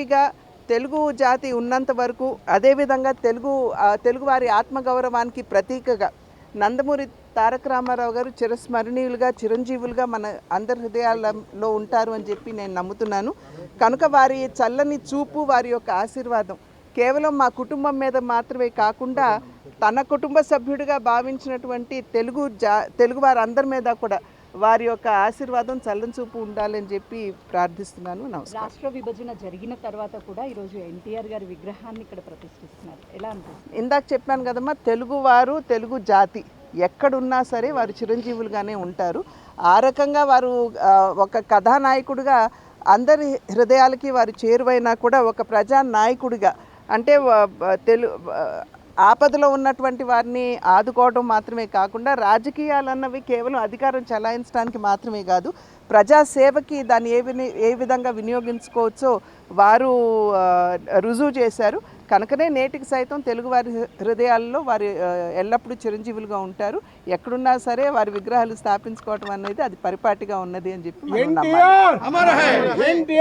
చిరంజీవిగా తెలుగు జాతి ఉన్నంత వరకు, అదేవిధంగా తెలుగువారి ఆత్మగౌరవానికి ప్రతీకగా నందమూరి తారక రామారావు గారు చిరస్మరణీయులుగా, చిరంజీవులుగా మన అందరి హృదయాలలో ఉంటారు అని చెప్పి నేను నమ్ముతున్నాను. కనుక వారి చల్లని చూపు, వారి యొక్క ఆశీర్వాదం కేవలం మా కుటుంబం మీద మాత్రమే కాకుండా తన కుటుంబ సభ్యుడిగా భావించినటువంటి తెలుగు వారందరి మీద కూడా వారి యొక్క ఆశీర్వాదం చల్లని చూపు ఉండాలని చెప్పి ప్రార్థిస్తున్నాను. నమస్కారం. రాష్ట్ర విభజన జరిగిన తర్వాత కూడా ఈరోజు ఎన్టీఆర్ గారి విగ్రహాన్ని ఇక్కడ ప్రతిష్ఠిస్తున్నారు. ఎలా అనిపిస్తుంది? ఇందాక చెప్పాను కదమ్మా, తెలుగువారు, తెలుగు జాతి ఎక్కడున్నా సరే వారు చిరంజీవులుగానే ఉంటారు. ఆ రకంగా వారు ఒక కథానాయకుడిగా అందరి హృదయాలకి వారు చేరువైనా కూడా ఒక ప్రజానాయకుడిగా, అంటే ఆపదలో ఉన్నటువంటి వారిని ఆదుకోవడం మాత్రమే కాకుండా రాజకీయాలన్నవి కేవలం అధికారం చెలాయించడానికి మాత్రమే కాదు, ప్రజాసేవకి దాన్ని ఏ విధంగా వినియోగించుకోవచ్చో వారు రుజువు చేశారు. కనుకనే నేటికి సైతం తెలుగువారి హృదయాల్లో వారు ఎల్లప్పుడూ చిరంజీవులుగా ఉంటారు. ఎక్కడున్నా సరే వారి విగ్రహాలు స్థాపించుకోవడం అనేది అది పరిపాటిగా ఉన్నది అని చెప్పి మనం నమ్మాలి.